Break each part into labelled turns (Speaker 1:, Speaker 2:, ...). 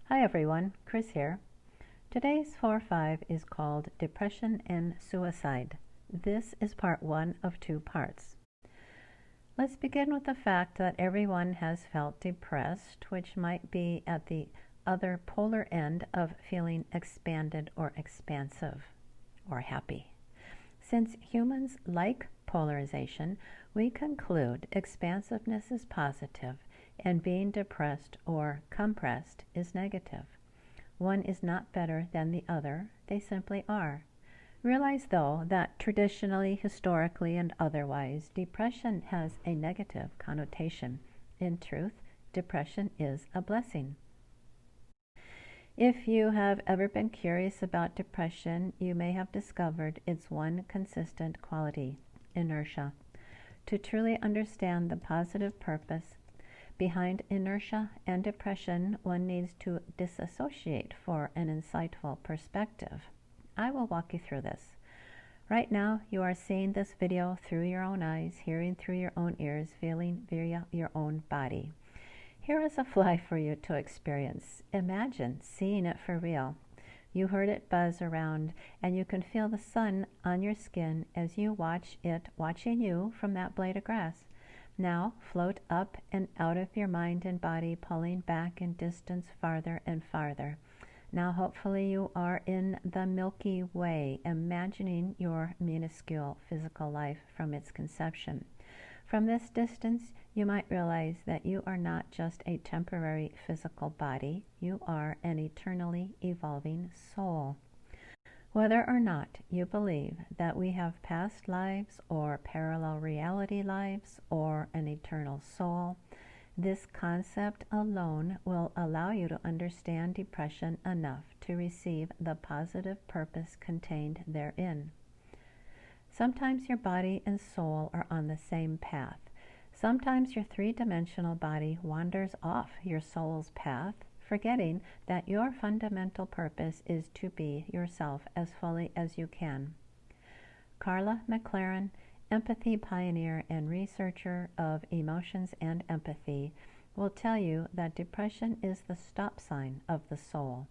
Speaker 1: Hi everyone, Kris here. Today's 4-5 is called Depression and Suicide. This is part 1 of 2 parts. Let's begin with the fact that everyone has felt depressed, which might be at the other polar end of feeling expanded or expansive or happy. Since humans like polarization, we conclude expansiveness is positive and being depressed or compressed is negative. One is not better than the other, they simply are. Realize, though, that traditionally, historically, and otherwise, depression has a negative connotation. In truth, depression is a blessing. If you have ever been curious about depression, you may have discovered its one consistent quality: inertia. To truly understand the positive purpose behind inertia and depression, one needs to disassociate for an insightful perspective. I will walk you through this. Right now, you are seeing this video through your own eyes, hearing through your own ears, feeling via your own body. Here is a fly for you to experience. Imagine seeing it for real. You heard it buzz around, and you can feel the sun on your skin as you watch it watching you from that blade of grass. Now float up and out of your mind and body, pulling back in distance farther and farther. Now hopefully you are in the Milky Way, imagining your minuscule physical life from its conception. From this distance, you might realize that you are not just a temporary physical body, you are an eternally evolving soul. Whether or not you believe that we have past lives or parallel reality lives or an eternal soul, this concept alone will allow you to understand depression enough to receive the positive purpose contained therein. Sometimes your body and soul are on the same path. Sometimes your three-dimensional body wanders off your soul's path, forgetting that your fundamental purpose is to be yourself as fully as you can. Carla McLaren, empathy pioneer and researcher of emotions and empathy, will tell you that depression is the stop sign of the soul.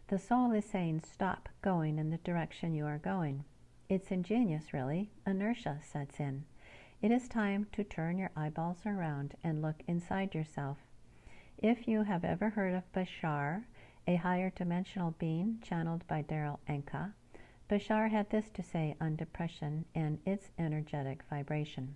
Speaker 1: The soul is saying stop going in the direction you are going. It's ingenious, really. Inertia sets in. It is time to turn your eyeballs around and look inside yourself. If you have ever heard of Bashar, a higher dimensional being channeled by Daryl Anka, Bashar had this to say on depression and its energetic vibration.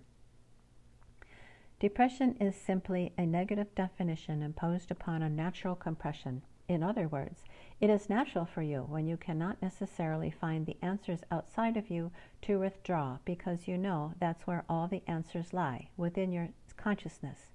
Speaker 1: Depression is simply a negative definition imposed upon a natural compression. In other words, it is natural for you, when you cannot necessarily find the answers outside of you, to withdraw, because you know that's where all the answers lie, within your consciousness.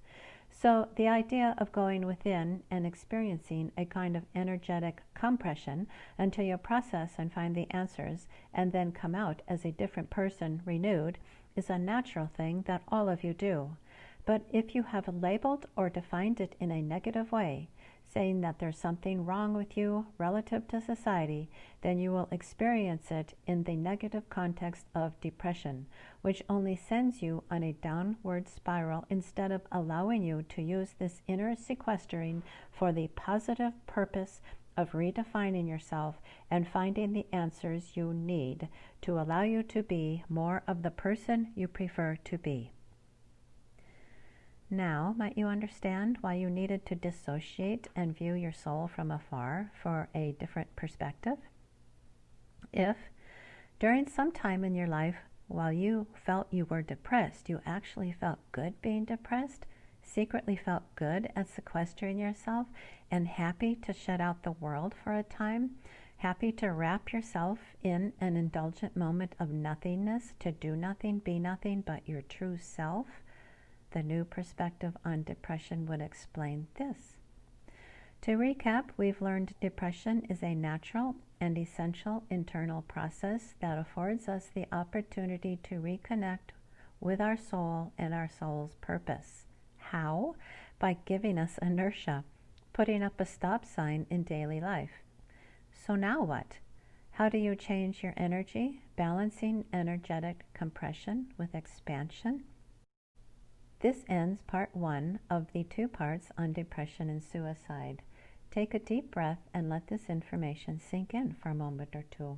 Speaker 1: So the idea of going within and experiencing a kind of energetic compression until you process and find the answers and then come out as a different person, renewed, is a natural thing that all of you do. But if you have labeled or defined it in a negative way, saying that there's something wrong with you relative to society, then you will experience it in the negative context of depression, which only sends you on a downward spiral instead of allowing you to use this inner sequestering for the positive purpose of redefining yourself and finding the answers you need to allow you to be more of the person you prefer to be. Now, might you understand why you needed to dissociate and view your soul from afar for a different perspective? If, during some time in your life, while you felt you were depressed, you actually felt good being depressed, secretly felt good at sequestering yourself, and happy to shut out the world for a time, happy to wrap yourself in an indulgent moment of nothingness, to do nothing, be nothing but your true self, the new perspective on depression would explain this. To recap, we've learned depression is a natural and essential internal process that affords us the opportunity to reconnect with our soul and our soul's purpose. How? By giving us inertia, putting up a stop sign in daily life. So now what? How do you change your energy, balancing energetic compression with expansion? This ends part 1 of the 2 parts on depression and suicide. Take a deep breath and let this information sink in for a moment or two.